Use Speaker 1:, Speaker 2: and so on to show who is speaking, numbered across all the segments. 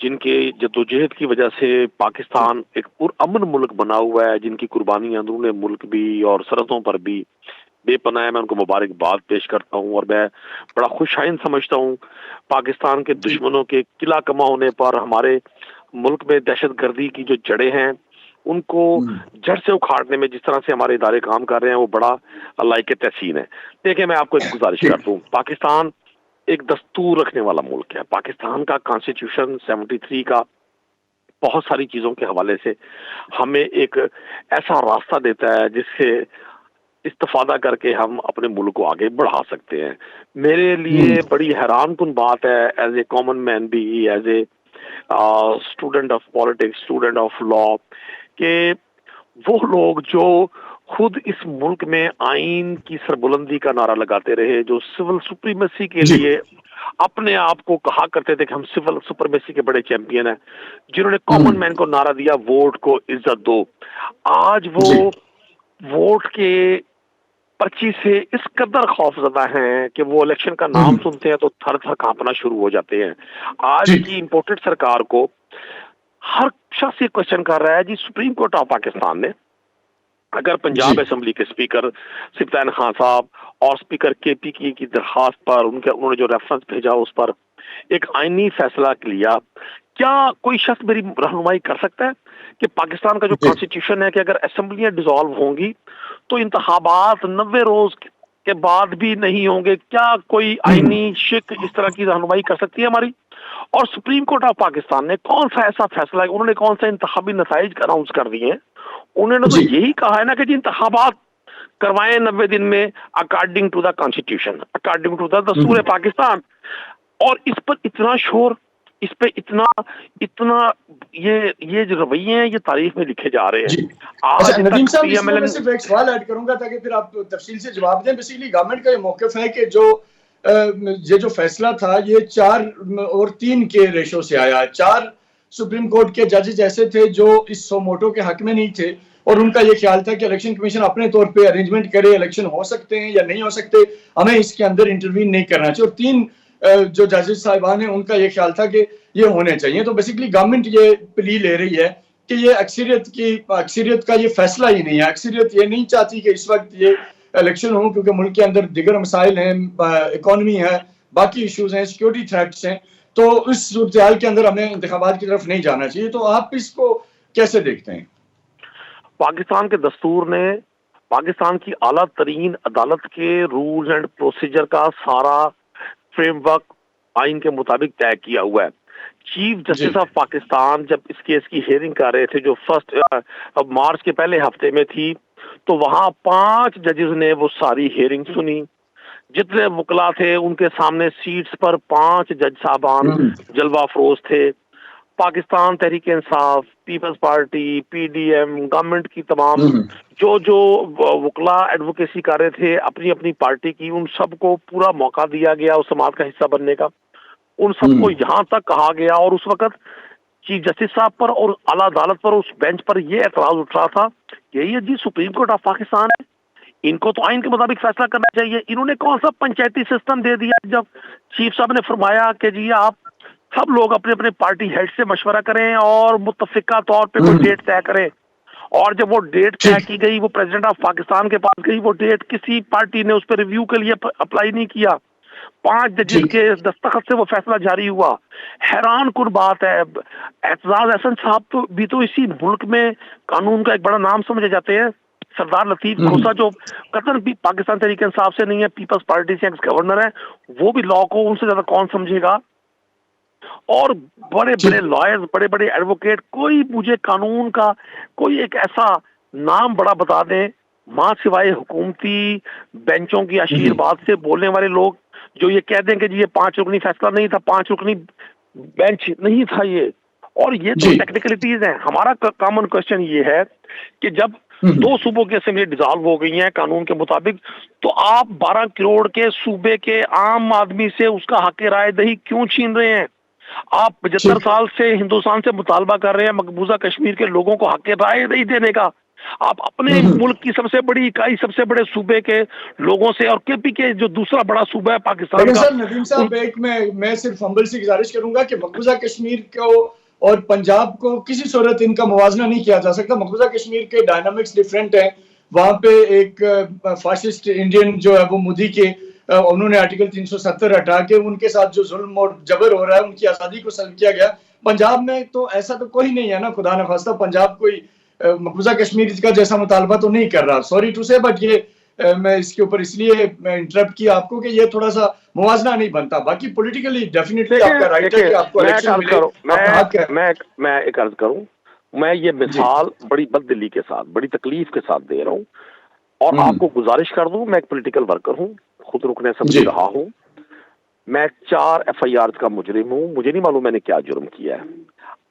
Speaker 1: جن کے جدوجہد کی وجہ سے پاکستان ایک پرامن ملک بنا ہوا ہے، جن کی قربانیاں اندرون ملک بھی اور سرحدوں پر بھی بے پناہ ہے، میں ان کو مبارکباد پیش کرتا ہوں، اور میں بڑا خوش آئند سمجھتا ہوں پاکستان کے دشمنوں کے قلعہ کما ہونے پر ہمارے ملک میں دہشت گردی کی جو جڑیں ہیں ان کو جڑ سے اکھاڑنے میں جس طرح سے ہمارے ادارے کام کر رہے ہیں وہ بڑا لائق تحسین ہے۔ دیکھیں میں آپ کو ایک گزارش کرتا ہوں، پاکستان ایک دستور رکھنے والا ملک ہے۔ پاکستان کا کانسٹیٹیوشن 73 کا بہت ساری چیزوں کے حوالے سے ہمیں ایک ایسا راستہ دیتا ہے جس سے استفادہ کر کے ہم اپنے ملک کو آگے بڑھا سکتے ہیں۔ میرے لیے بڑی حیران کن بات ہے ایز اے کامن مین بھی، as a student of politics, student of law, کہ وہ لوگ جو خود اس ملک میں آئین کی سربلندی کا نعرہ لگاتے رہے، جو سول سپریمیسی کے لیے اپنے آپ کو کہا کرتے تھے کہ ہم سول سپریمیسی کے بڑے چیمپئن ہیں، جنہوں نے کامن مین کو نعرہ دیا ووٹ کو عزت دو، آج وہ ووٹ کے پرچی سے اس قدر خوف زدہ ہیں کہ وہ الیکشن کا نام سنتے ہیں تو تھر تھر کانپنا شروع ہو جاتے ہیں۔ آج کی امپورٹڈ سرکار کو ہر شخص یہ کوشچن کر رہا ہے، جی سپریم کورٹ آف پاکستان نے اگر پنجاب اسمبلی کے اسپیکر سبطین خان صاحب اور اسپیکر کے پی کی درخواست پر انہوں نے جو ریفرنس بھیجا اس پر ایک آئینی فیصلہ لیا، کیا کوئی شخص میری رہنمائی کر سکتا ہے کہ پاکستان کا جو کانسٹیٹیوشن ہے کہ اگر اسمبلیاں ڈیزالو ہوں گی تو انتخابات 90 روز کے بعد بھی نہیں ہوں گے؟ کیا کوئی آئینی شک اس طرح کی رہنمائی کر سکتی ہے ہماری؟ اور سپریم کورٹ آف پاکستان نے کون سا ایسا فیصلہ ہے، انہوں نے کون سا انتخابی نتائج اناؤنس کر دیے ہیں؟ انہوں نے تو یہی کہا ہے نا کہ جی انتخابات کروائیں 90 دن میں according to the constitution, according to the دستور پاکستان، اور اس پر اتنا شور، اس پہ اتنا یہ جو رویے ہیں یہ تاریخ میں لکھے جا رہے ہیں۔
Speaker 2: اچھا ندیم صاحب، اس میں میں صرف ایک سوال ایڈ کروں گا تاکہ پھر آپ تفصیل سے جواب دیں۔ بیسیکلی گورنمنٹ کا یہ موقف ہے کہ یہ جو فیصلہ تھا یہ 4-3 کے ریشو سے آیا ہے۔ 4 سپریم کورٹ کے ججز ایسے تھے جو اس سو موٹو کے حق میں نہیں تھے، اور ان کا یہ خیال تھا کہ الیکشن کمیشن اپنے طور پہ ارینجمنٹ کرے، الیکشن ہو سکتے ہیں یا نہیں ہو سکتے، ہمیں اس کے اندر انٹروین نہیں کرنا چاہیے، اور 3 جو ججز صاحبان ہیں ان کا یہ خیال تھا کہ یہ ہونے چاہیے۔ تو بیسیکلی گورنمنٹ یہ پلی لے رہی ہے کہ یہ اکثریت کا یہ فیصلہ ہی نہیں ہے، اکثریت یہ نہیں چاہتی کہ اس وقت یہ الیکشن ہو، کیونکہ ملک کے اندر دیگر مسائل ہیں، اکانومی ہے، باقی ایشوز ہیں، سیکیورٹی تھریٹس ہیں، تو اس صورتحال کے اندر ہمیں انتخابات کی طرف نہیں جانا چاہیے۔ تو آپ اس کو کیسے دیکھتے ہیں؟
Speaker 1: پاکستان کے دستور نے پاکستان کی اعلیٰ ترین عدالت کے رولز اینڈ پروسیجر کا سارا فریم ورک آئین کے مطابق طے کیا ہوا ہے۔ چیف جسٹس آف پاکستان جب اس کیس کی ہیئرنگ کر رہے تھے جو مارچ کے پہلے ہفتے میں تھی، تو وہاں 5 ججز نے وہ ساری ہیئرنگ سنی، جتنے وکلا تھے ان کے سامنے سیٹس پر 5 جج صاحبان جلوہ افروز تھے۔ Pakistan Tehreek Insaf, Peoples Party, P D M, government کی تمام جو وکلا ایڈوکیسی کر رہے تھے اپنی اپنی پارٹی کی، ان سب کو پورا موقع دیا گیا اس سماعت کا حصہ بننے کا۔ ان سب کو یہاں تک کہا گیا، اور اس وقت چیف جسٹس صاحب پر اور اعلیٰ عدالت پر اس بینچ پر یہ اعتراض اٹھ رہا تھا کہ یہ جی سپریم کورٹ آف پاکستان ہے، ان کو تو آئین کے مطابق فیصلہ کرنا چاہیے، انہوں نے کون سا پنچایتی سسٹم دے دیا؟ جب چیف صاحب نے فرمایا کہ جی آپ سب لوگ اپنے اپنے پارٹی ہیڈ سے مشورہ کریں اور متفقہ طور پہ کوئی ڈیٹ طے کریں، اور جب وہ ڈیٹ طے کی گئی وہ پریزیڈنٹ آف پاکستان کے پاس گئی، وہ ڈیٹ کسی پارٹی نے اس پہ ریویو کے لیے اپلائی نہیں کیا، 5 ججز کے دستخط سے وہ فیصلہ جاری ہوا۔ حیران کن بات ہے، اعتزاز احسن صاحب بھی تو اسی ملک میں قانون کا ایک بڑا نام سمجھے جاتے ہیں، سردار لطیف کھوسہ جو قطر بھی پاکستان تحریک انصاف سے نہیں ہے، پیپلز پارٹی سے ایکس گورنر ہے، وہ بھی لاء کو ان سے زیادہ کون سمجھے گا؟ اور بڑے بڑے لائرز، بڑے بڑے ایڈوکیٹ، کوئی مجھے قانون کا کوئی ایک ایسا نام بڑا بتا دیں ماں سوائے حکومتی بینچوں کی آشیرواد سے بولنے والے لوگ جو یہ کہہ دیں کہ جی یہ 5 رکنی فیصلہ نہیں تھا، 5 رکنی بینچ نہیں تھا یہ، اور یہ تو ٹیکنیکلٹیز ہیں۔ ہمارا کامن کوشچن یہ ہے کہ جب 2 صوبوں کی اسمبلی ڈیزالو ہو گئی ہیں قانون کے مطابق، تو آپ 12 کروڑ کے صوبے کے عام آدمی سے اس کا حق رائے دہی کیوں چھین رہے ہیں؟ آپ 75 سال سے ہندوستان سے مطالبہ کر رہے ہیں مقبوضہ کشمیر کے لوگوں کو حق رائے دہی دینے کا، آپ اپنے ملک کی سب سے بڑی اکائی سب سے بڑے صوبے کے لوگوں سے اور کے پی کے جو دوسرا بڑا صوبہ ہے پاکستان
Speaker 2: لیکن
Speaker 1: کا
Speaker 2: سر ندیم صاحب ایک میں صرف ہمبل سے گزارش کروں گا کہ مقبوضہ کشمیر کو اور پنجاب کو کسی صورت ان کا موازنہ نہیں کیا جا سکتا. مقبوضہ کشمیر کے ڈائنامکس ڈیفرنٹ ہیں. وہاں پہ ایک فاشسٹ انڈین جو ہے وہ مودی کے انہوں نے آرٹیکل 370 ہٹا کے ان کے ساتھ جو ظلم اور جبر ہو رہا ہے ان کی آزادی کو سلب کیا گیا. پنجاب میں تو ایسا تو کوئی نہیں ہے نا, خدا نخواستہ پنجاب کوئی مقبوضہ کشمیر کا جیسا مطالبہ تو نہیں کر رہا. سوری ٹو سے, بٹ یہ میں اس کے اوپر اس لیے انٹرپٹ کیا آپ کو کہ یہ تھوڑا سا موازنہ نہیں بنتا. باقی پولیٹیکلی ڈیفینیٹلی آپ کا رائٹ ہے کہ آپ کو الیکشن ملے, آپ کا حق ہے.
Speaker 1: میں ایک عرض کروں, میں یہ مثال بڑی بد دلی کے ساتھ بڑی تکلیف کے ساتھ دے رہا ہوں اور آپ کو گزارش کر دوں, میں ایک پولیٹیکل ورکر ہوں, خود رکن اسمبلی رہا ہوں, میں 4 FIRs کا مجرم ہوں. مجھے نہیں معلوم میں نے کیا جرم کیا ہے.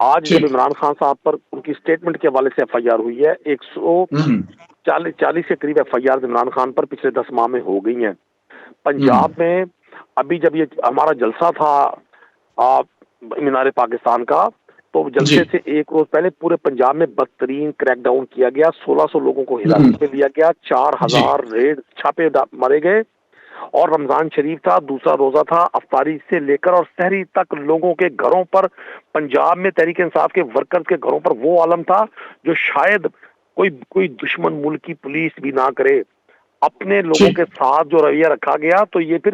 Speaker 1: آج جب عمران خان صاحب پر ان کی سٹیٹمنٹ کے حوالے سے FIR ہوئی ہے, 140 کے قریب FIRs عمران خان پر پچھلے 10 ماہ میں ہو گئی ہیں. پنجاب میں ابھی جب یہ ہمارا جلسہ تھا مینار پاکستان کا, تو جلسے سے ایک روز پہلے پورے پنجاب میں بدترین کریک ڈاؤن کیا گیا. 1600 لوگوں کو حراست میں لیا گیا, 4000 ریڈ چھاپے مارے گئے. اور رمضان شریف تھا, دوسرا روزہ تھا, افطاری سے لے کر اور سحری تک لوگوں کے گھروں پر, پنجاب میں تحریک انصاف کے ورکرز کے گھروں پر وہ عالم تھا جو شاید کوئی دشمن ملک کی پولیس بھی نہ کرے. اپنے لوگوں کے ساتھ جو رویہ رکھا گیا, تو یہ پھر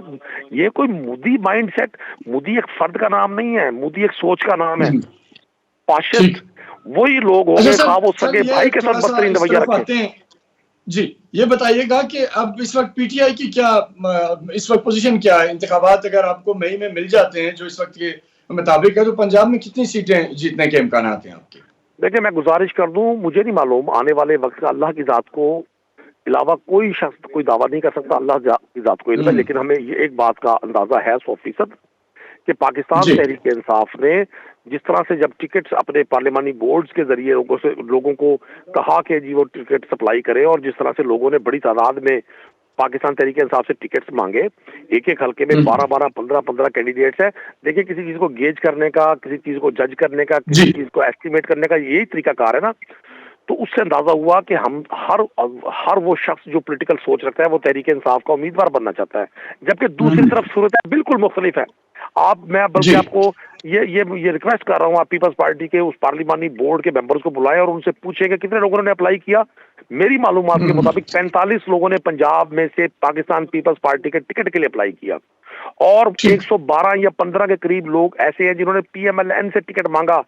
Speaker 1: یہ کوئی مودی مائنڈ سیٹ, مودی ایک فرد کا نام نہیں ہے, مودی ایک سوچ کا نام ہے. فاشسٹ وہی لوگ ہو گئے خواہ وہ سگے بھائی کے ساتھ بدترین رویہ رکھے.
Speaker 2: جی یہ بتائیے گا کہ اب اس وقت پی ٹی آئی کی کیا اس وقت پوزیشن کیا ہے؟ انتخابات اگر آپ کو مئی میں مل جاتے ہیں جو اس وقت کے مطابق ہے, تو پنجاب میں کتنی سیٹیں جیتنے کے امکانات ہیں آپ کے؟
Speaker 1: دیکھیں میں گزارش کر دوں, مجھے نہیں معلوم آنے والے وقت کا اللہ کی ذات کو علاوہ کوئی شخص کوئی دعویٰ نہیں کر سکتا, اللہ کی ذات کو علم ہے. لیکن ہمیں یہ ایک بات کا اندازہ ہے 100% کہ پاکستان تحریک انصاف نے جس طرح سے جب ٹکٹس اپنے پارلیمانی بورڈز کے ذریعے لوگوں کو کہا کہ جی وہ ٹکٹ سپلائی کرے, اور جس طرح سے لوگوں نے بڑی تعداد میں پاکستان تحریک انصاف سے ٹکٹس مانگے, ایک حلقے میں 12 15 کینڈیڈیٹس ہیں. دیکھیں کسی چیز کو گیج کرنے کا, کسی چیز کو جج کرنے کا, کسی چیز کو ایسٹیمیٹ کرنے کا یہی طریقہ کار ہے نا. تو اس سے اندازہ ہوا کہ ہم ہر وہ شخص جو پولیٹیکل سوچ رکھتا ہے وہ تحریک انصاف کا امیدوار بننا چاہتا ہے, جبکہ دوسری طرف صورت بالکل مختلف ہے. میں بلکہ آپ کو یہ ریکویسٹ کر رہا ہوں, آپ پیپلز پارٹی کے اس پارلیمانی بورڈ کے ممبرز کو بلائیں اور ان سے پوچھیں کہ کتنے لوگوں نے اپلائی کیا. میری معلومات کے مطابق 45 لوگوں نے پنجاب میں سے پاکستان پیپلز پارٹی کے ٹکٹ کے لیے اپلائی کیا, اور 112 یا 15 کے قریب لوگ ایسے ہیں جنہوں نے PMLN سے ٹکٹ مانگا.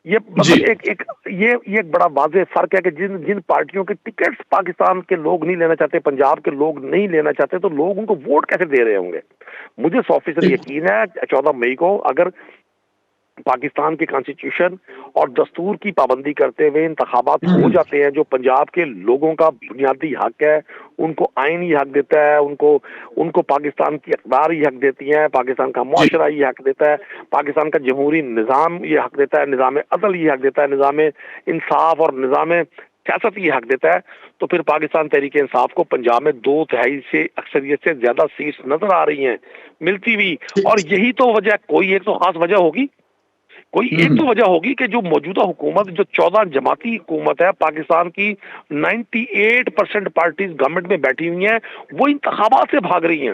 Speaker 1: یہ مطلب ایک بڑا واضح فرق ہے کہ جن پارٹیوں کے ٹکٹس پاکستان کے لوگ نہیں لینا چاہتے, پنجاب کے لوگ نہیں لینا چاہتے, تو لوگ ان کو ووٹ کیسے دے رہے ہوں گے. مجھے 100% یقین ہے 14 مئی کو اگر پاکستان کی کانسٹیٹیوشن اور دستور کی پابندی کرتے ہوئے انتخابات ہو جاتے ہیں جو پنجاب کے لوگوں کا بنیادی حق ہے, ان کو آئینی حق دیتا ہے, ان کو پاکستان کی اقدار یہ حق دیتی ہیں, پاکستان کا معاشرہ یہ حق دیتا ہے, پاکستان کا جمہوری نظام یہ حق دیتا ہے, نظام عدل یہ حق دیتا ہے, نظام انصاف اور نظام سیاست یہ حق دیتا ہے, تو پھر پاکستان تحریک انصاف کو پنجاب میں 2/3 سے اکثریت سے زیادہ سیٹس نظر آ رہی ہیں ملتی ہوئی. اور یہی تو وجہ, کوئی ایک تو خاص وجہ ہوگی, کوئی ایک تو وجہ ہوگی کہ جو موجودہ حکومت, جو 14 جماعتی حکومت ہے پاکستان کی, 98% پارٹیز گورنمنٹ میں بیٹھی ہوئی ہیں, وہ انتخابات سے بھاگ رہی ہیں.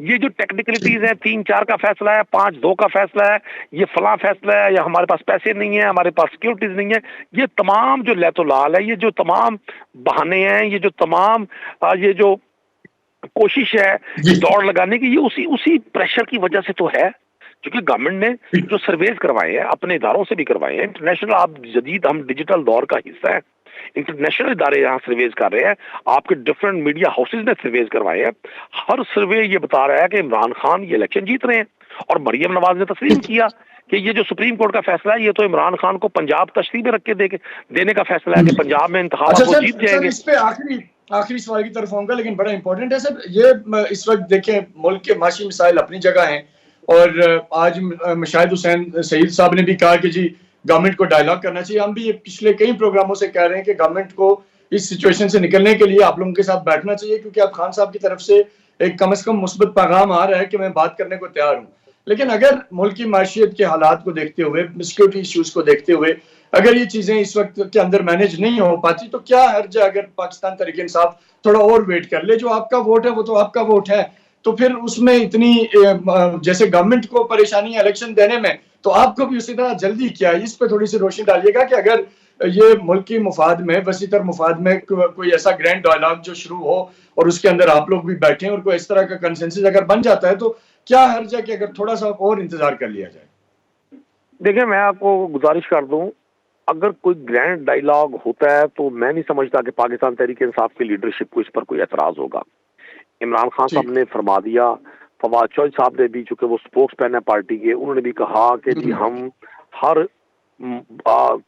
Speaker 1: یہ جو ٹیکنیکلٹیز ہیں, 3-4 کا فیصلہ ہے, 5-2 کا فیصلہ ہے, یہ فلاں فیصلہ ہے, یا ہمارے پاس پیسے نہیں ہیں, ہمارے پاس سیکورٹیز نہیں ہیں, یہ تمام جو لیت و لال ہے, یہ جو تمام بہانے ہیں, یہ جو تمام یہ جو کوشش ہے دوڑ لگانے کی, یہ اسی پریشر کی وجہ سے تو ہے. کیونکہ گورنمنٹ نے جو سرویز کروائے ہیں اپنے اداروں سے بھی کروائے ہیں, انٹرنیشنل, آپ جدید ہم ڈیجیٹل دور کا حصہ ہے, انٹرنیشنل ادارے یہاں سرویز کر رہے ہیں, آپ کے ڈفرینٹ میڈیا ہاؤسز نے سرویز کروائے ہیں. ہر سروے یہ بتا رہا ہے کہ عمران خان یہ الیکشن جیت رہے ہیں, اور مریم نواز نے تسلیم کیا کہ یہ جو سپریم کورٹ کا فیصلہ ہے یہ تو عمران خان کو پنجاب تشریح میں رکھ کے دینے کا فیصلہ ہے کہ پنجاب میں انتخابات وہ جیت جائیں گے.
Speaker 2: اس پہ آخری سوال کی طرف آؤں گا, لیکن بڑا امپورٹنٹ ہے سر. یہ اس وقت دیکھیں ملک کے معاشی مسائل اپنی جگہ ہیں, اور آج مشاہد حسین سعید صاحب نے بھی کہا کہ جی گورنمنٹ کو ڈائیلاگ کرنا چاہیے. ہم بھی یہ پچھلے کئی پروگراموں سے کہہ رہے ہیں کہ گورنمنٹ کو اس سچویشن سے نکلنے کے لیے آپ لوگوں کے ساتھ بیٹھنا چاہیے, کیونکہ اب خان صاحب کی طرف سے ایک کم از کم مثبت پیغام آ رہا ہے کہ میں بات کرنے کو تیار ہوں. لیکن اگر ملک کی معیشت کے حالات کو دیکھتے ہوئے، سیکورٹی ایشوز کو دیکھتے ہوئے اگر یہ چیزیں اس وقت کے اندر مینج نہیں ہو پاتی تو کیا حرج ہے اگر پاکستان تحریک انصاف تھوڑا اور ویٹ کر لے؟ جو آپ کا ووٹ ہے وہ تو آپ کا ووٹ ہے، تو پھر اس میں اتنی جیسے گورنمنٹ کو پریشانی ہے الیکشن دینے میں، تو آپ کو بھی اسی طرح جلدی کیا ہے؟ اس پہ تھوڑی سی روشنی ڈالیے گا کہ اگر یہ ملک کی مفاد میں، وسیع تر مفاد میں کوئی ایسا گرینڈ ڈائلاگ جو شروع ہو اور اس کے اندر آپ لوگ بھی بیٹھیں اور کوئی اس طرح کا کنسنسس اگر بن جاتا ہے تو کیا حرج ہے کہ اگر تھوڑا سا اور انتظار کر لیا جائے؟
Speaker 1: دیکھیں میں آپ کو گزارش کر دوں، اگر کوئی گرینڈ ڈائیلاگ ہوتا ہے تو میں نہیں سمجھتا کہ پاکستان تحریک انصاف کی لیڈرشپ کو اس پر کوئی اعتراض ہوگا۔ عمران خان صاحب نے فرما دیا، فواد چوہدری صاحب نے بھی، چونکہ وہ سپوکس پین ہے پارٹی کے، انہوں نے بھی کہا کہ جی ہم ہر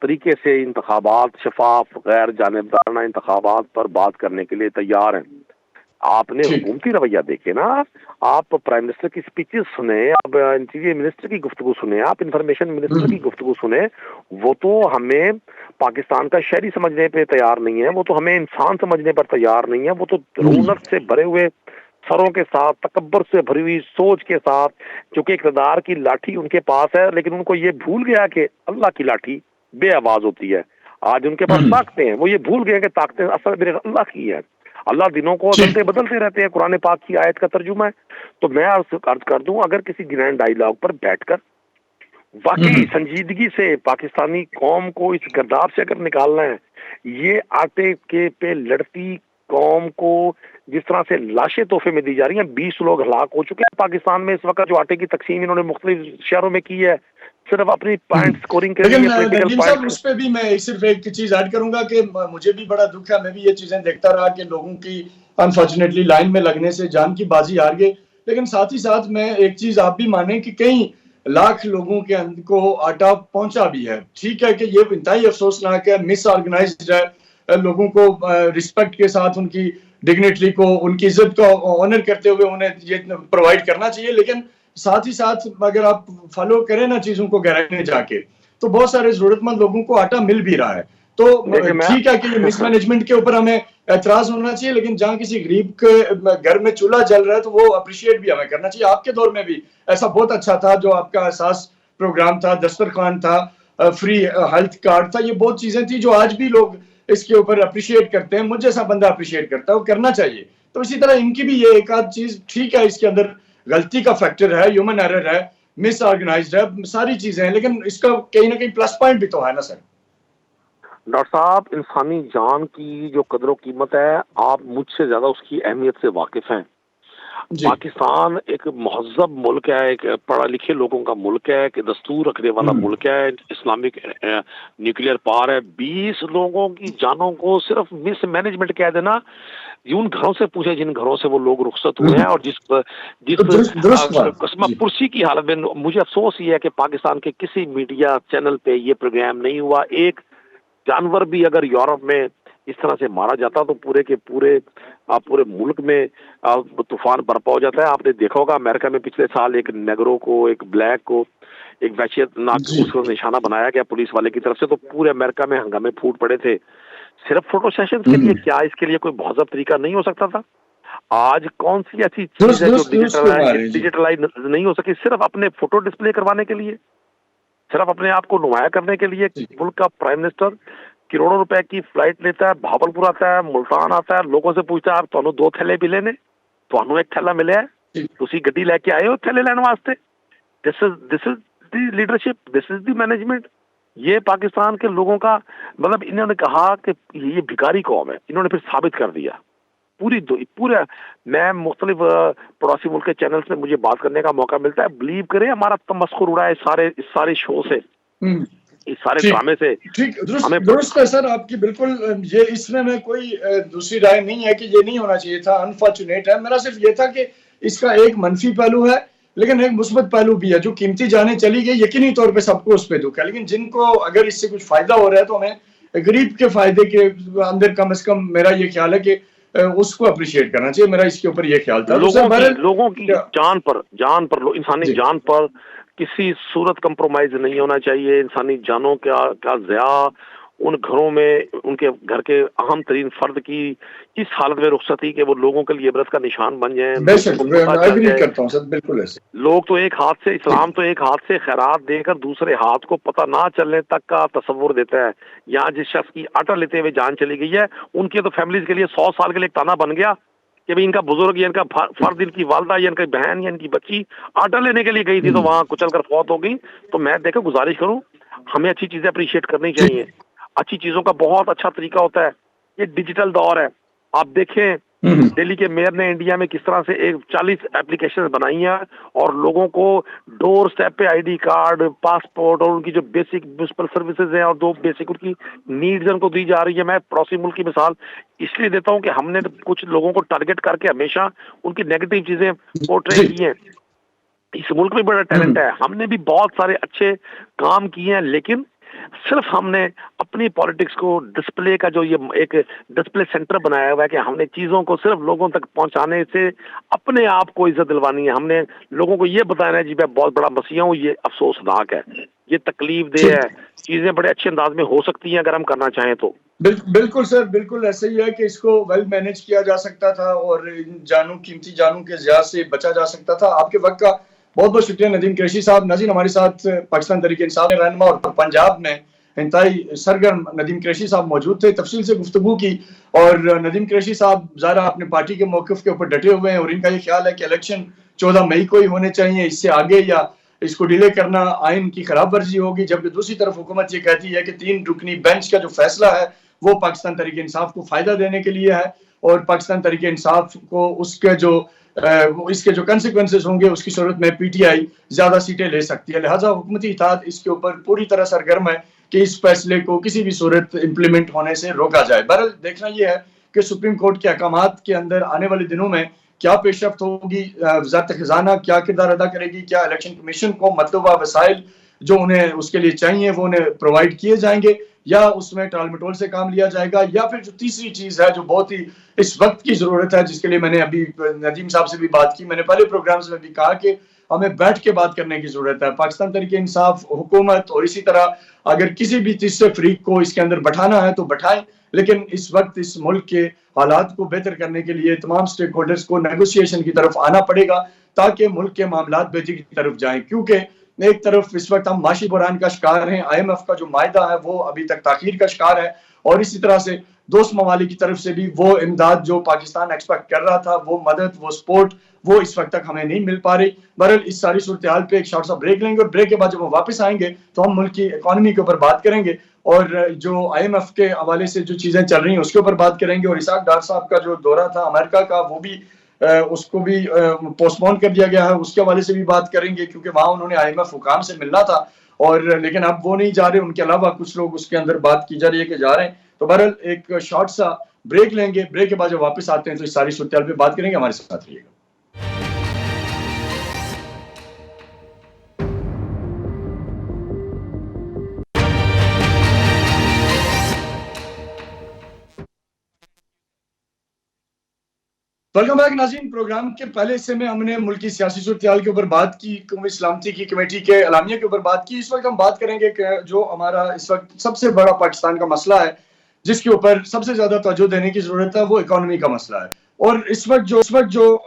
Speaker 1: طریقے سے انتخابات، شفاف غیر جانبدارانہ انتخابات پر بات کرنے کے لیے تیار ہیں۔ آپ نے حکومتی رویہ دیکھے نا، آپ پرائم منسٹر کی سپیچز سنیں، آپ انٹیریئر منسٹر کی گفتگو سنیں، آپ انفارمیشن منسٹر کی گفتگو سنیں، وہ تو ہمیں پاکستان کا شہری سمجھنے پہ تیار نہیں ہے، وہ تو ہمیں انسان سمجھنے پر تیار نہیں ہے، وہ تو رونق سے بھرے ہوئے سروں کے ساتھ، تکبر سے بھری ہوئی سوچ کے ساتھ، چونکہ اقتدار کی لاٹھی ان کے پاس ہے، لیکن ان کو یہ بھول گیا کہ اللہ کی لاٹھی بے آواز ہوتی ہے۔ آج ان کے پاس طاقتیں ہیں، وہ یہ بھول گئے کہ طاقتیں اصل میرے اللہ کی ہے۔ اللہ دنوں کو بدلتے رہتے ہیں، قرآن پاک کی آیت کا ترجمہ ہے۔ تو میں عرض کر دوں، اگر کسی گرینڈ ڈائیلاگ پر بیٹھ کر واقعی سنجیدگی سے پاکستانی قوم کو اس گرداب سے اگر نکالنا ہے، یہ آٹے کے پہ لڑتی قوم کو جس طرح سے لاشیں تحفے میں دی جا رہی ہیں، 20 لوگ ہلاک ہو چکے ہیں پاکستان میں اس وقت، جو آٹے کی تقسیم انہوں نے مختلف شہروں میں کی ہے صرف اپنی پوائنٹ سکورنگ کے
Speaker 2: لیکن
Speaker 1: لیے، پولیٹیکل
Speaker 2: ندیم صاحب اس پہ بھی میں صرف ایک چیز ایڈ کروں گا کہ مجھے بھی بڑا دکھ ہے، میں بھی یہ چیزیں دیکھتا رہا کہ لوگوں کی انفارچونیٹلی لائن میں لگنے سے جان کی بازی ہار گئے، لیکن ساتھ ہی ساتھ میں ایک چیز آپ بھی مانیں کہ کئی لاکھ لوگوں کے کو آٹا پہنچا بھی ہے۔ ٹھیک ہے کہ یہ انتہائی افسوسناک ہے، مس آرگنائزڈ ہے، لوگوں کو رسپیکٹ کے ساتھ ان کی ڈگنیٹری کو، ان کی عزت کو آنر کرتے ہوئے انہیں یہ پرووائڈ کرنا چاہیے، لیکن ساتھ ہی ساتھ اگر آپ فالو کریں نا چیزوں کو گہرائی میں جا کے تو بہت سارے ضرورت مند لوگوں کو آٹا مل بھی رہا ہے۔ تو ٹھیک ہے کہ یہ مس مینجمنٹ کے اوپر ہمیں اعتراض ہونا چاہیے، لیکن جہاں کسی غریب کے گھر میں چولہا جل رہا ہے تو وہ اپریشیٹ بھی ہمیں کرنا چاہیے۔ آپ کے دور میں بھی ایسا بہت اچھا تھا جو آپ کا احساس پروگرام تھا، دسترخوان تھا، فری ہیلتھ کارڈ تھا، یہ بہت چیزیں تھیں جو آج بھی لوگ اس کے اوپر اپریشیٹ کرتے ہیں، مجھ جیسا بندہ اپریشیٹ کرتا ہے، وہ کرنا چاہیے۔ تو اسی طرح ان کی بھی یہ ایک آدھ چیز ٹھیک ہے، اس کے اندر غلطی کا فیکٹر ہے، ہیومن ایرر ہے، مس آرگنائزڈ ہے، ساری چیزیں ہیں، لیکن اس کا کہیں نہ کہیں پلس پوائنٹ بھی تو ہے نا سر۔
Speaker 1: ڈاکٹر صاحب، انسانی جان کی جو قدر و قیمت ہے، آپ مجھ سے زیادہ اس کی اہمیت سے واقف ہیں۔ پاکستان ایک مہذب ملک ہے، ایک پڑھا لکھے لوگوں کا ملک ہے، ایک دستور رکھنے والا ملک ہے، اسلامک نیوکلیئر پاور ہے۔ 20 لوگوں کی جانوں کو صرف مس مینجمنٹ کہہ دینا، ان گھروں سے پوچھے جن گھروں سے وہ لوگ رخصت ہوئے ہیں اور جس قسمہ پرسی کی حالت میں، مجھے افسوس یہ ہے کہ پاکستان کے کسی میڈیا چینل پہ یہ پروگرام نہیں ہوا۔ ایک جانور بھی اگر یورپ میں اس طرح سے مارا جاتا تو پورے کے پورے ملک میں طوفان برپا ہو جاتا ہے۔ آپ نے دیکھا ہوگا امریکہ میں پچھلے سال ایک نیگرو کو، ایک بلیک کو، ایک وحشیت ناک اس کو نشانہ بنایا گیا پولیس والے کی طرف سے، تو پورے امریکہ میں ہنگامے پھوٹ پڑے تھے صرف فوٹو سیشنز کے لیے۔ کیا اس کے لیے کوئی مہذب طریقہ نہیں ہو سکتا تھا؟ آج کون سی ایسی چیز ہے جو ڈیجیٹلائز نہیں ہو سکی صرف اپنے فوٹو ڈسپلے کروانے کے لیے، صرف اپنے آپ کو نمایاں کرنے کے لیے؟ ملک کا پرائم منسٹر کروڑوں روپے کی فلائٹ لیتا ہے، بھاولپور آتا ہے، ملتان آتا ہے، لوگوں سے پوچھتا ہے آپ تمہیں 2 تھیلے بھی لینے، تمہیں ایک تھیلا ملے ہے، تسی گڈی لے کے آئے ہو تھیلے لینے واسطے؟ This is the leadership, this is the management. یہ پاکستان کے لوگوں کا مطلب، انہوں نے کہا کہ یہ بھکاری قوم ہے، انہوں نے پھر ثابت کر دیا۔ پورے میں مختلف پڑوسی ملک کے چینلز میں مجھے بات کرنے کا موقع ملتا ہے، بلیو کریں ہمارا تمسخر اڑا ہے اس سارے شو سے، اس سارے ڈرامے سے۔
Speaker 2: ٹھیک، درست ہے سر آپ کی بالکل، یہ اس میں کوئی دوسری رائے نہیں ہے کہ یہ نہیں ہونا چاہیے تھا، انفارچونیٹ ہے۔ میرا صرف یہ تھا کہ اس کا ایک منفی پہلو ہے لیکن ایک مثبت پہلو بھی ہے، جو قیمتی جانیں چلی گئی یقینی طور پہ سب کو اس پہ دکھ ہے، لیکن جن کو اگر اس سے کچھ فائدہ ہو رہا ہے تو ہمیں غریب کے فائدے کے اندر کم از کم میرا یہ خیال ہے کہ اس کو اپریشیٹ کرنا چاہیے۔ میرا اس کے اوپر یہ خیال تھا۔
Speaker 1: لوگوں کی جان پر انسانی جان پر کسی صورت کمپرومائز نہیں ہونا چاہیے۔ انسانی جانوں کا ضیاع، ان گھروں میں ان کے گھر کے اہم ترین فرد کی اس حالت میں رخصتی کہ وہ لوگوں کے لیے عبرت کا نشان بن جائیں.
Speaker 2: بے شک میں ایگری کرتا ہوں سر, بالکل ایسے.
Speaker 1: لوگ تو ایک ہاتھ سے اسلام تو ایک ہاتھ سے خیرات دے کر دوسرے ہاتھ کو پتہ نہ چلنے تک کا تصور دیتا ہے. یہاں جس شخص کی آٹا لیتے ہوئے جان چلی گئی ہے, ان کی تو فیملیز کے لیے 100 سال کے لیے ایک تانا بن گیا کہ بھئی ان کا بزرگ یا ان کا فرد, ان کی والدہ یا ان کی بہن یا ان کی بچی آٹا لینے کے لیے گئی تھی تو وہاں کچل کر فوت ہو گئی. تو میں دیکھو گزارش کروں, ہمیں اچھی چیزیں اپریشیٹ کرنی چاہیے. اچھی چیزوں کا بہت اچھا طریقہ ہوتا ہے. یہ ڈیجیٹل دور ہے. آپ دیکھیں دہلی کے میئر نے انڈیا میں کس طرح سے 40 اپلیکیشن بنائی ہیں اور لوگوں کو ڈور سٹیپ پہ آئی ڈی کارڈ, پاسپورٹ اور ان کی جو بیسک میونسپل سروسز ہیں اور جو بیسک ان کی نیڈز ان کو دی جا رہی ہے. میں پڑوسی ملک کی مثال اس لیے دیتا ہوں کہ ہم نے کچھ لوگوں کو ٹارگٹ کر کے ہمیشہ ان کی نیگیٹو چیزیں پورٹری کی ہیں. اس ملک میں بڑا ٹیلنٹ ہے, ہم نے بھی بہت سارے اچھے کام کیے ہیں, لیکن صرف ہم نے اپنی پالیٹکس کو ڈسپلے کا جو یہ ایک ڈسپلے سینٹر بنایا ہوا ہے کہ ہم نے چیزوں کو صرف لوگوں تک پہنچانے سے اپنے آپ کو عزت دلوانی ہے. ہم نے لوگوں کو یہ بتانا ہے جی میں بہت بڑا مسیحا ہوں. یہ افسوسناک ہے, یہ تکلیف دہ ہے. چیزیں بڑے اچھے انداز میں ہو سکتی ہیں اگر ہم کرنا چاہیں تو.
Speaker 2: بالکل سر, بالکل ایسے ہی ہے کہ اس کو ویل مینج کیا جا سکتا تھا اور قیمتی جانوں کے ضیاع سے بچا جا سکتا تھا. آپ کے وقت کا بہت بہت شکریہ ندیم قریشی صاحب. ناظرین ہمارے ساتھ پاکستان تحریک انصاف رہنما اور پنجاب میں انتہائی سرگرم ندیم قریشی صاحب موجود تھے, تفصیل سے گفتگو کی. اور ندیم قریشی صاحب ظاہرہ اپنے پارٹی کے موقف کے اوپر ڈٹے ہوئے ہیں اور ان کا یہ خیال ہے کہ الیکشن 14 مئی کو ہی ہونے چاہیے, اس سے آگے یا اس کو ڈیلے کرنا آئین کی خراب ورزی ہوگی. جبکہ دوسری طرف حکومت یہ کہتی ہے کہ 3 رکنی بینچ کا جو فیصلہ ہے وہ پاکستان تحریک انصاف کو فائدہ دینے کے لیے ہے اور پاکستان تحریک انصاف کو اس کے جو کنسیکوینسز ہوں گے اس کی صورت میں پی ٹی آئی زیادہ سیٹیں لے سکتی ہے. لہٰذا حکومتی اتحاد اس کے اوپر پوری طرح سرگرم ہے کہ اس فیصلے کو کسی بھی صورت امپلیمنٹ ہونے سے روکا جائے. بہرحال دیکھنا یہ ہے کہ سپریم کورٹ کے احکامات کے اندر آنے والے دنوں میں کیا پیش رفت ہوگی, وزارت خزانہ کیا کردار ادا کرے گی, کیا الیکشن کمیشن کو مطلوبہ وسائل جو انہیں اس کے لیے چاہیے وہ انہیں پرووائڈ کیے جائیں گے, یا اس میں ٹال مٹول سے کام لیا جائے گا, یا پھر جو تیسری چیز ہے جو بہت ہی اس وقت کی ضرورت ہے, جس کے لیے میں نے ابھی ندیم صاحب سے بھی بات کی, میں نے پہلے پروگرامز میں بھی کہا کہ ہمیں بیٹھ کے بات کرنے کی ضرورت ہے. پاکستان تحریک انصاف, حکومت اور اسی طرح اگر کسی بھی تیسرے فریق کو اس کے اندر بٹھانا ہے تو بٹھائیں, لیکن اس وقت اس ملک کے حالات کو بہتر کرنے کے لیے تمام سٹیک ہولڈرز کو نیگوسیشن کی طرف آنا پڑے گا تاکہ ملک کے معاملات بہتری کی طرف جائیں. کیونکہ ایک طرف اس وقت ہم معاشی بحران کا شکار ہیں, آئی ایم ایف کا جو معاہدہ ہے وہ ابھی تک تاخیر کا شکار ہے, اور اسی طرح سے دوست ممالک کی طرف سے بھی وہ امداد جو پاکستان ایکسپیکٹ کر رہا تھا, وہ مدد, وہ سپورٹ, وہ اس وقت تک ہمیں نہیں مل پا رہی. بہرحال اس ساری صورتحال پہ ایک شارٹ سا بریک لیں گے, اور بریک کے بعد جب ہم واپس آئیں گے تو ہم ملک کی اکانومی کے اوپر بات کریں گے اور جو آئی ایم ایف کے حوالے سے جو چیزیں چل رہی ہیں اس کے اوپر بات کریں گے, اور اسحاق ڈار صاحب کا جو دورہ تھا امریکہ کا وہ بھی اس کو بھی پوسٹ پون کر دیا گیا ہے, اس کے حوالے سے بھی بات کریں گے کیونکہ وہاں انہوں نے آئی ایم ایف حکام سے ملنا تھا اور لیکن اب وہ نہیں جا رہے, ان کے علاوہ کچھ لوگ اس کے اندر بات کی جا رہی ہے کہ جا رہے ہیں. تو بہرحال ایک شارٹ سا بریک لیں گے, بریک کے بعد جب واپس آتے ہیں تو اس ساری صورتحال پہ بات کریں گے. ہمارے ساتھ رہیے گا. ویلکم بیک ناظرین. پروگرام کے پہلے حصے میں ہم نے ملکی سیاسی صورتحال کے اوپر بات کی, قومی سلامتی کی کمیٹی کے اعلامیہ کے اوپر بات کی. اس وقت ہم بات کریں گے کہ جو ہمارا اس وقت سب سے بڑا پاکستان کا مسئلہ ہے جس کے اوپر سب سے زیادہ توجہ دینے کی ضرورت ہے وہ اکانومی کا مسئلہ ہے. اور اس وقت جو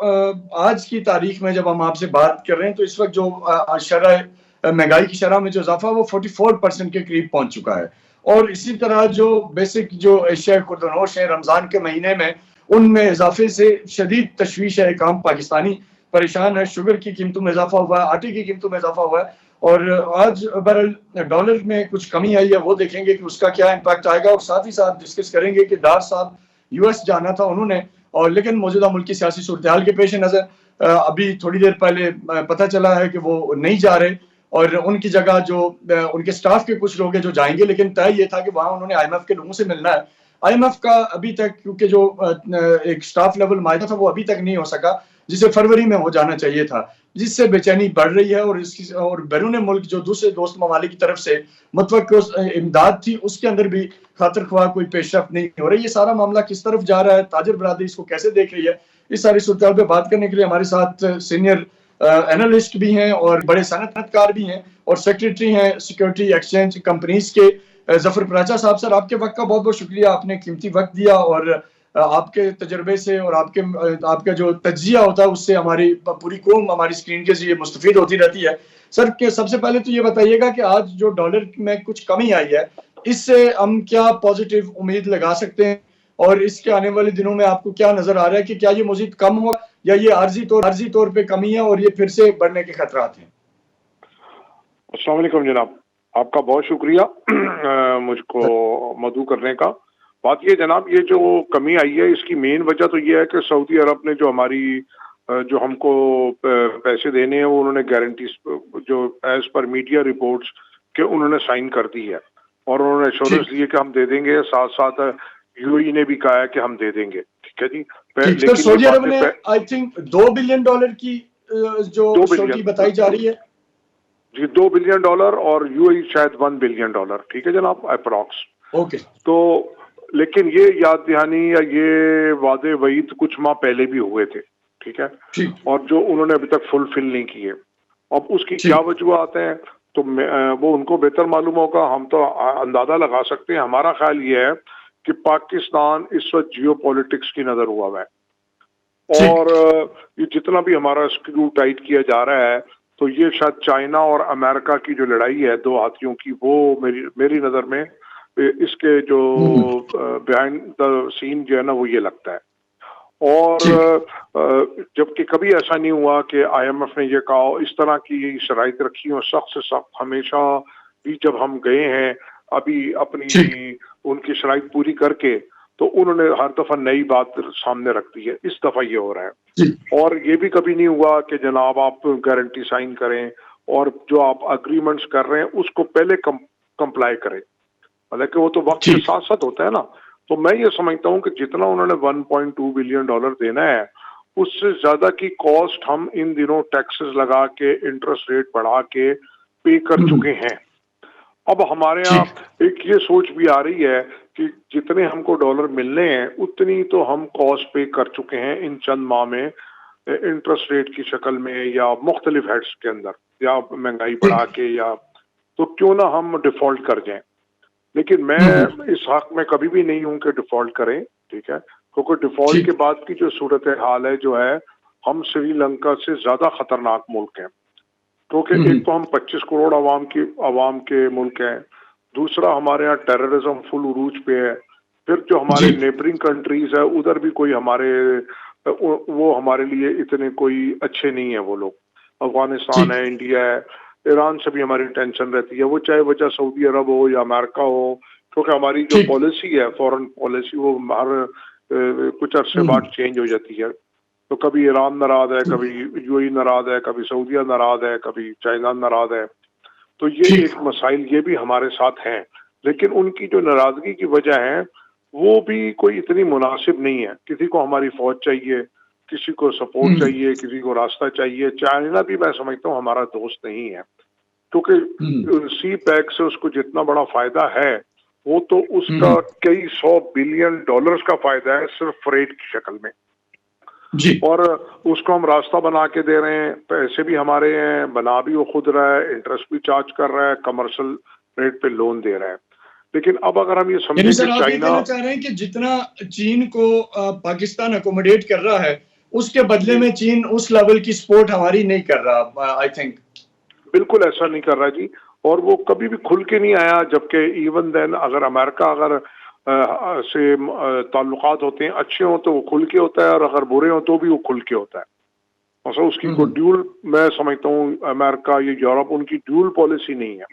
Speaker 2: آج کی تاریخ میں جب ہم آپ سے بات کر رہے ہیں تو اس وقت جو شرح مہنگائی کی شرح میں جو اضافہ وہ 44% کے قریب پہنچ چکا ہے. اور اسی طرح جو بیسک جو اشیاء خوردونوش ہیں رمضان کے مہینے میں ان میں اضافے سے شدید تشویش ہے, ایک عام پاکستانی پریشان ہے. شوگر کی قیمتوں میں اضافہ ہوا ہے, آٹے کی قیمتوں میں اضافہ ہوا ہے, اور آج بہرحال ڈالر میں کچھ کمی آئی ہے, وہ دیکھیں گے کہ اس کا کیا امپیکٹ آئے گا, اور ساتھ ہی ساتھ ڈسکس کریں گے کہ ڈار صاحب یو ایس جانا تھا انہوں نے, اور لیکن موجودہ ملک کی سیاسی صورتحال کے پیش نظر ابھی تھوڑی دیر پہلے پتہ چلا ہے کہ وہ نہیں جا رہے, اور ان کی جگہ جو ان کے سٹاف کے کچھ لوگ ہیں جو جائیں گے, لیکن طے یہ تھا کہ وہاں انہوں نے آئی ایم ایف کے لوگوں سے ملنا ہے. آئی ایم ایف کا ابھی تک کیونکہ جو ایک سٹاف لیول معاہدہ تھا وہ ابھی تک نہیں ہو سکا جسے فروری میں ہو جانا چاہیے تھا, جس سے بے چینی بڑھ رہی ہے. اور بیرون ملک جو دوسرے دوست ممالک کی طرف سے متوقع امداد تھی اس کے اندر بھی خاطر خواہ کوئی پیش رفت نہیں ہو رہی. یہ سارا معاملہ کس طرف جا رہا ہے, تاجر برادری اس کو کیسے دیکھ رہی ہے, اس ساری صورتحال پہ بات کرنے کے لیے ہمارے ساتھ سینئر اینالسٹ بھی ہیں اور بڑے صنعت کار بھی ہیں اور سیکریٹری ہیں سیکورٹی ایکسچینج کمپنیز کے ظفر پراچا صاحب. سر آپ کے وقت کا بہت بہت شکریہ, آپ نے قیمتی وقت دیا اور آپ کے تجربے سے اور آپ کا جو تجزیہ ہوتا ہے اس سے ہماری پوری قوم ہماری اسکرین کے ذریعے مستفید ہوتی رہتی ہے. سر کہ سب سے پہلے تو یہ بتائیے گا کہ آج جو ڈالر میں کچھ کمی آئی ہے اس سے ہم کیا پازیٹیو امید لگا سکتے ہیں, اور اس کے آنے والے دنوں میں آپ کو کیا نظر آ رہا ہے کہ کیا یہ مزید کم ہو یا یہ عارضی طور پہ کمی ہے اور یہ پھر سے بڑھنے کے خطرات ہیں؟
Speaker 3: السلام علیکم جناب, آپ کا بہت شکریہ مجھ کو مدعو کرنے کا. بات یہ جناب, یہ جو کمی آئی ہے اس کی مین وجہ تو یہ ہے کہ سعودی عرب نے جو ہم کو پیسے دینے ہیں وہ انہوں نے گارنٹیز جو ایز پر میڈیا رپورٹس کہ انہوں نے سائن کر دی ہے, اور انہوں نے ایشورنس دیے کہ ہم دے دیں گے. ساتھ ساتھ یو اے ای نے بھی کہا ہے کہ ہم دے دیں گے. ٹھیک ہے جی.
Speaker 2: لیکن سعودی عرب نے آئی تھنک $2 بلین کی جو شورٹی بتائی جا رہی ہے
Speaker 3: جی, $2 بلین اور یو اے ای شاید $1 بلین. ٹھیک ہے جناب, اپروکس.
Speaker 2: اوکے.
Speaker 3: تو لیکن یہ یاد دہانی یا یہ وعدے وعید کچھ ماہ پہلے بھی ہوئے تھے. ٹھیک ہے, اور جو انہوں نے ابھی تک فلفل نہیں کیے. اب اس کی کیا وجوہات ہیں تو وہ ان کو بہتر معلوم ہوگا, ہم تو اندازہ لگا سکتے ہیں. ہمارا خیال یہ ہے کہ پاکستان اس وقت جیو پولیٹکس کی نظر ہوا ہے, اور یہ جتنا بھی ہمارا اسکرو ٹائٹ کیا جا رہا ہے تو یہ شاید چائنا اور امریکہ کی جو لڑائی ہے دو ہاتھیوں کی, وہ میری نظر میں اس کے جو بیہائنڈ دا سین جو ہے نا وہ یہ لگتا ہے. اور جبکہ کبھی ایسا نہیں ہوا کہ آئی ایم ایف نے یہ کہا اس طرح کی شرائط رکھی ہوں سخت سے سخت. ہمیشہ بھی جب ہم گئے ہیں ابھی اپنی ان کی شرائط پوری کر کے تو انہوں نے ہر دفعہ نئی بات سامنے رکھ دی ہے. اس دفعہ یہ ہو رہا ہے, اور یہ بھی کبھی نہیں ہوا کہ جناب آپ گارنٹی سائن کریں اور جو آپ اگریمنٹس کر رہے ہیں اس کو پہلے کمپلائی کریں. حالانکہ وہ تو وقت کے ساتھ ساتھ ہوتا ہے نا. تو میں یہ سمجھتا ہوں کہ جتنا انہوں نے $1.2 بلین دینا ہے اس سے زیادہ کی کاسٹ ہم ان دنوں ٹیکسز لگا کے انٹرسٹ ریٹ بڑھا کے پے کر چکے ہیں. اب ہمارے یہاں ایک یہ سوچ بھی آ رہی ہے کہ جتنے ہم کو ڈالر ملنے ہیں اتنی تو ہم کاسٹ پے کر چکے ہیں ان چند ماہ میں انٹرسٹ ریٹ کی شکل میں یا مختلف ہیڈس کے اندر, یا مہنگائی بڑھا کے, یا تو کیوں نہ ہم ڈیفالٹ کر جائیں. لیکن میں اس حق میں کبھی بھی نہیں ہوں کہ ڈیفالٹ کریں. ٹھیک ہے, کیونکہ ڈیفالٹ کے بعد کی جو صورت حال ہے جو ہے, ہم سری لنکا سے زیادہ خطرناک ملک ہیں. کیونکہ ایک تو ہم 25 کروڑ عوام کے ملک ہیں, دوسرا ہمارے یہاں ٹیررزم فل عروج پہ ہے. پھر جو ہمارے نیبرنگ کنٹریز ہے ادھر بھی کوئی وہ ہمارے لیے اتنے کوئی اچھے نہیں ہیں وہ لوگ. افغانستان ہے, انڈیا ہے, ایران سے بھی ہماری ٹینشن رہتی ہے, وہ چاہے وجہ سعودی عرب ہو یا امریکہ ہو, کیونکہ ہماری جو پالیسی ہے فورن پالیسی وہ ہر کچھ عرصے بعد چینج ہو جاتی ہے. تو کبھی ایران ناراض ہے, کبھی یو اے ای ناراض ہے, کبھی سعودیہ ناراض ہے, کبھی چائنا ناراض ہے. تو یہ ایک مسائل یہ بھی ہمارے ساتھ ہیں, لیکن ان کی جو ناراضگی کی وجہ ہے وہ بھی کوئی اتنی مناسب نہیں ہے. کسی کو ہماری فوج چاہیے, کسی کو سپورٹ چاہیے, کسی کو راستہ چاہیے. چائنا بھی میں سمجھتا ہوں ہمارا دوست نہیں ہے, کیونکہ سی پیک سے اس کو جتنا بڑا فائدہ ہے وہ تو اس کا کئی $100 بلین کا فائدہ ہے صرف فریٹ کی شکل میں. اور اس کو ہم راستہ بنا کے دے رہے ہیں, پیسے بھی ہمارے ہیں, بنا بھی وہ خود رہا ہے, انٹرسٹ بھی چارج کر رہا ہے, کمرشل ریٹ پہ لون دے رہا ہے. لیکن اب اگر ہم یہ سمجھیں کہ چائنا
Speaker 2: چاہ رہے ہیں کہ جتنا چین کو پاکستان اکوموڈیٹ کر رہا ہے اس کے بدلے میں چین اس لیول کی سپورٹ ہماری نہیں کر رہا. آئی تھنک
Speaker 3: بالکل ایسا نہیں کر رہا جی, اور وہ کبھی بھی کھل کے نہیں آیا. جبکہ ایون دین اگر امریکہ سے تعلقات ہوتے ہیں اچھے ہوں تو وہ کھل کے ہوتا ہے, اور اگر برے ہوں تو بھی وہ کھل کے ہوتا ہے. مثلا اس کی کوئی ڈیول, میں سمجھتا ہوں امریکہ یا یورپ ان کی ڈیول پالیسی نہیں ہے.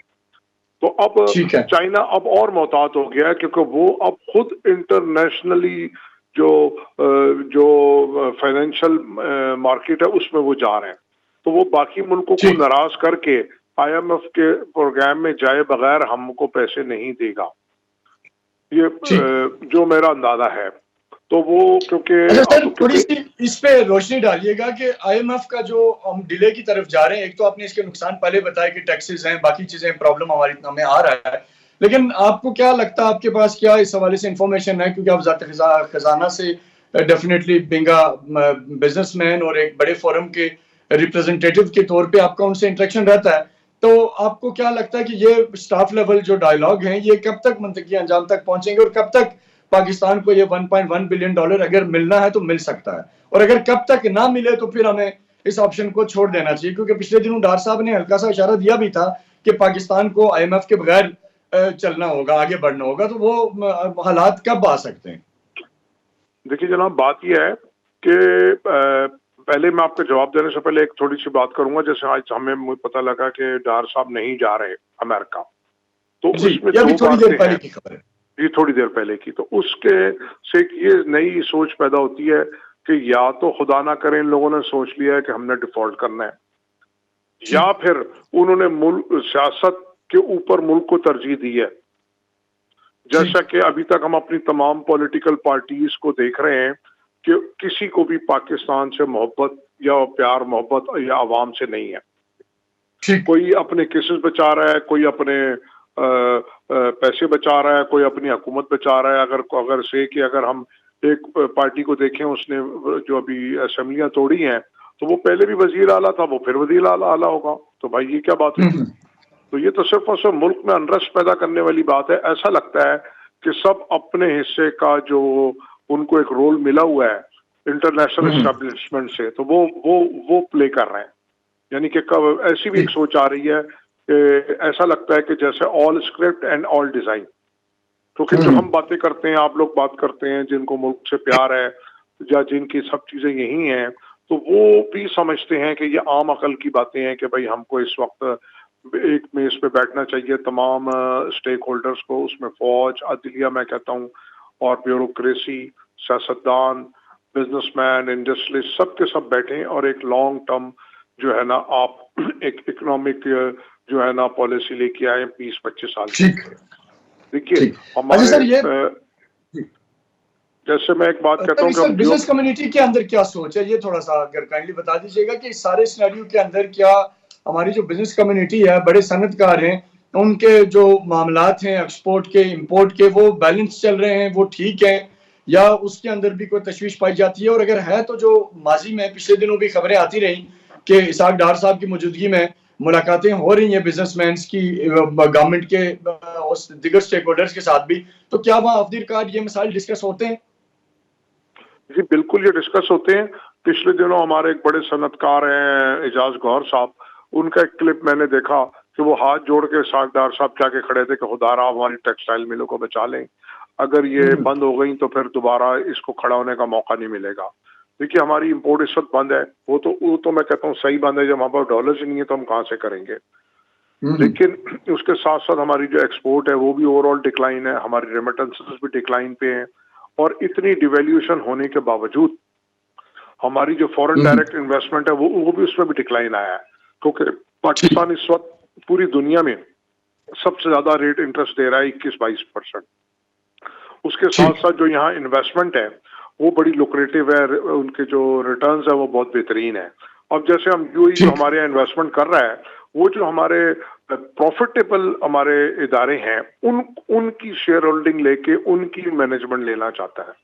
Speaker 3: تو اب چائنا اب اور محتاط ہو گیا ہے کیونکہ وہ اب خود انٹرنیشنلی جو فائنینشیل مارکیٹ ہے اس میں وہ جا رہے ہیں. تو وہ باقی ملکوں کو ناراض کر کے آئی ایم ایف کے پروگرام میں جائے بغیر ہم کو پیسے نہیں دے گا, یہ جو میرا اندازہ ہے. تو وہ کیونکہ
Speaker 2: تھوڑی سی اس پہ روشنی ڈالیے گا کہ آئی ایم ایف کا جو ہم ڈیلے کی طرف جا رہے ہیں, ایک تو آپ نے اس کے نقصان پہلے بتایا کہ ٹیکسز ہیں, باقی چیزیں پرابلم ہمیں آ رہا ہے, لیکن آپ کو کیا لگتا ہے, آپ کے پاس کیا اس حوالے سے انفارمیشن ہے, کیونکہ آپ ذات خزانہ سے definitely being a business man اور ایک بڑے فورم کے ریپرزنٹیٹیو کے طور پہ آپ کا ان سے انٹریکشن رہتا ہے, تو آپ کو کیا لگتا ہے کہ یہ اسٹاف لیول جو ڈائیلاگ ہیں یہ کب تک منطقی انجام تک پہنچیں گے, اور کب تک پاکستان کو یہ $1.1 بلین اگر ملنا ہے تو مل سکتا ہے, اور اگر کب تک نہ ملے تو پھر ہمیں اس آپشن کو چھوڑ دینا چاہیے, کیونکہ پچھلے دنوں ڈار صاحب نے ہلکا سا اشارہ دیا بھی تھا کہ پاکستان کو IMF کے بغیر چلنا ہوگا, آگے بڑھنا ہوگا, تو وہ حالات کب آ سکتے ہیں؟
Speaker 3: دیکھیے جناب, بات یہ ہے کہ پہلے میں آپ کو جواب دینے سے پہلے ایک تھوڑی سی بات کروں گا. جیسے آج ہمیں پتہ لگا کہ ڈار صاحب نہیں جا رہے امریکہ, تو
Speaker 2: جی,
Speaker 3: اس میں
Speaker 2: یہ بھی
Speaker 3: دو
Speaker 2: تھوڑی دیر
Speaker 3: باتیں
Speaker 2: پہلے
Speaker 3: ہیں.
Speaker 2: کی خبر ہے.
Speaker 3: یہ تھوڑی دیر پہلے کی, تو اس کے سے یہ نئی سوچ پیدا ہوتی ہے کہ یا تو خدا نہ کرے ان لوگوں نے سوچ لیا ہے کہ ہم نے ڈیفالٹ کرنا ہے, یا پھر انہوں نے ملک سیاست کے اوپر ملک کو ترجیح دی ہے. جیسا کہ ابھی تک ہم اپنی تمام پولیٹیکل پارٹیز کو دیکھ رہے ہیں کہ کسی کو بھی پاکستان سے محبت یا پیار محبت یا عوام سے نہیں ہے. کوئی اپنے کیسز بچا رہا ہے, کوئی اپنے پیسے بچا رہا ہے, کوئی اپنی حکومت بچا رہا ہے. اگر سے کہ اگر ہم ایک پارٹی کو دیکھیں, اس نے جو ابھی اسمبلیاں توڑی ہیں, تو وہ پہلے بھی وزیر اعلیٰ تھا, وہ پھر وزیر اعلیٰ ہوگا. تو بھائی یہ کیا بات ہوئی؟ تو یہ تو صرف اور صرف ملک میں انرسٹ پیدا کرنے والی بات ہے. ایسا لگتا ہے کہ سب اپنے حصے کا جو ان کو ایک رول ملا ہوا ہے انٹرنیشنل اسٹیبلشمنٹ سے, تو وہ پلے کر رہے ہیں. یعنی کہ ایسی بھی ایک سوچ آ رہی ہے کہ ایسا لگتا ہے کہ جیسے آل اسکرپٹ اینڈ آل ڈیزائن. کیونکہ جو ہم باتیں کرتے ہیں, آپ لوگ بات کرتے ہیں, جن کو ملک سے پیار ہے یا جن کی سب چیزیں یہی ہیں, تو وہ بھی سمجھتے ہیں کہ یہ عام عقل کی باتیں ہیں کہ بھائی ہم کو اس وقت ایک میز پہ بیٹھنا چاہیے تمام اسٹیک ہولڈرز کو. اس میں فوج, عدلیہ, میں کہتا ہوں, اور بیوروکریسی, سیاستدان, بزنس مین, انڈسٹریلسٹ, سب کے سب بیٹھیں اور ایک لانگ ٹرم جو ہے نا آپ ایک اکنامک جو ہے نا پالیسی لے کے آئے 20-25 سال کی. دیکھیے ہمارے جیسے میں ایک بات کہتا ہوں کہ
Speaker 2: بزنس کمیونٹی کے اندر کیا سوچ ہے, یہ تھوڑا سا اگر کائنڈلی بتا دیجیے گا کہ اس سارے سینیریو کے اندر کیا ہماری جو بزنس کمیونٹی ہے, بڑے صنعت کار ہیں, ان کے جو معاملات ہیں ایکسپورٹ کے امپورٹ کے, وہ بیلنس چل رہے ہیں, وہ ٹھیک ہیں, یا اس کے اندر بھی کوئی تشویش پائی جاتی ہے؟ اور اگر ہے تو جو ماضی میں پچھلے دنوں بھی خبریں آتی رہیں کہ اسحاق ڈار صاحب کی موجودگی میں ملاقاتیں ہو رہی ہیں بزنس مینس کی گورنمنٹ کے دیگر اسٹیک ہولڈرز کے ساتھ بھی, تو کیا وہاں آخر کار یہ مسائل ڈسکس ہوتے ہیں؟
Speaker 3: جی بالکل, یہ ڈسکس ہوتے ہیں. پچھلے دنوں ہمارے ایک بڑے صنعت کار ہیں اعجاز گوہر صاحب, ان کا ایک کلپ میں نے دیکھا کہ وہ ہاتھ جوڑ کے اسحاق ڈار صاحب جا کے کھڑے تھے کہ خدا را ہماری ٹیکسٹائل ملوں کو بچا لیں, اگر یہ بند ہو گئی تو پھر دوبارہ اس کو کھڑا ہونے کا موقع نہیں ملے گا. دیکھیے ہماری امپورٹ اس وقت بند ہے, وہ تو میں کہتا ہوں صحیح بند ہے, جب ہمارے پاس ڈالرز ہی نہیں ہے تو ہم کہاں سے کریں گے. لیکن اس کے ساتھ ساتھ ہماری جو ایکسپورٹ ہے وہ بھی اوور آل ڈکلائن ہے, ہماری ریمیٹنسز بھی ڈکلائن پہ ہیں, اور اتنی ڈیویلیوشن ہونے کے باوجود ہماری جو فورن ڈائریکٹ انویسٹمنٹ ہے وہ بھی اس میں بھی ڈکلائن آیا ہے. کیونکہ پاکستان اس وقت پوری دنیا میں سب سے زیادہ ریٹ انٹرسٹ دے رہا ہے 21-22%. اس کے ساتھ ساتھ جو یہاں انویسٹمنٹ ہے وہ بڑی لوکریٹو ہے, ان کے جو ریٹرنز ہے وہ بہت بہترین ہے. اب جیسے ہم جو ہمارے یہاں انویسٹمنٹ کر رہا ہے, وہ جو ہمارے پروفیٹیبل ہمارے ادارے ہیں ان کی شیئر ہولڈنگ لے کے ان کی مینجمنٹ لینا چاہتا ہے.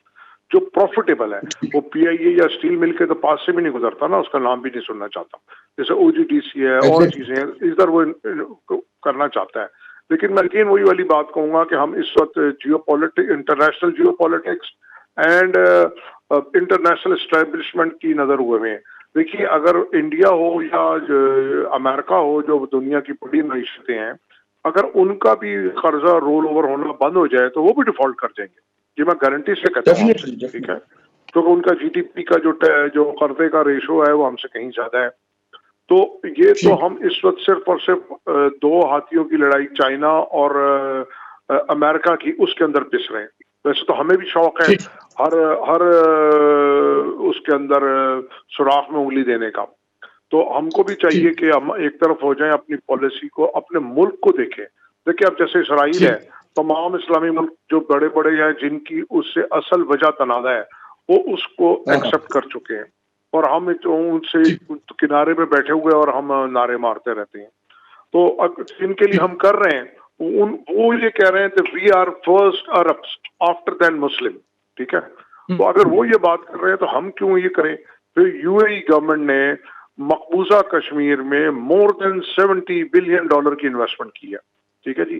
Speaker 3: جو پروفیٹیبل ہے وہ پی آئی اے یا اسٹیل مل کے تو پاس سے بھی نہیں گزرتا نا, اس کا نام بھی نہیں سننا چاہتا. جیسے او جی ڈی سی ہے اور چیزیں ادھر وہ کرنا چاہتا ہے. لیکن میں اگین وہی والی بات کہوں گا کہ ہم اس وقت international geopolitics and international establishment کی نظر ہوئے ہیں. دیکھیے اگر انڈیا ہو یا امریکہ ہو, جو دنیا کی بڑی معیشتیں ہیں, اگر ان کا بھی قرضہ رول اوور ہونا بند ہو جائے تو وہ بھی ڈیفالٹ کر جائیں گے. یہ میں گارنٹی سے کہتا ہوں, ٹھیک ہے, کیونکہ ان کا جی ڈی پی کا جو قرضے کا ریشو ہے وہ ہم سے کہیں زیادہ ہے. تو یہ تو ہم اس وقت صرف اور صرف دو ہاتھیوں کی لڑائی چائنا اور امریکہ کی اس کے اندر پس رہے ہیں. ویسے تو ہمیں بھی شوق ہے ہر اس کے اندر سوراخ میں انگلی دینے کا, تو ہم کو بھی چاہیے کہ ہم ایک طرف ہو جائیں, اپنی پالیسی کو, اپنے ملک کو دیکھیں. دیکھیں اب جیسے اسرائیل ہے, تمام اسلامی ملک جو بڑے بڑے ہیں جن کی اس سے اصل وجہ تنازع ہے وہ اس کو ایکسپٹ کر چکے ہیں, اور ہم ان سے کنارے پہ بیٹھے ہوئے اور ہم نعرے مارتے رہتے ہیں. تو جن کے لیے ہم کر رہے ہیں وہ یہ کہہ رہے ہیں کہ we are first Arabs after then Muslim, ٹھیک ہے. تو اگر وہ یہ بات کر رہے ہیں تو ہم کیوں یہ کریں؟ پھر یو اے ای گورنمنٹ نے مقبوضہ کشمیر میں more than $70 بلین کی انویسٹمنٹ کی ہے, ٹھیک ہے جی.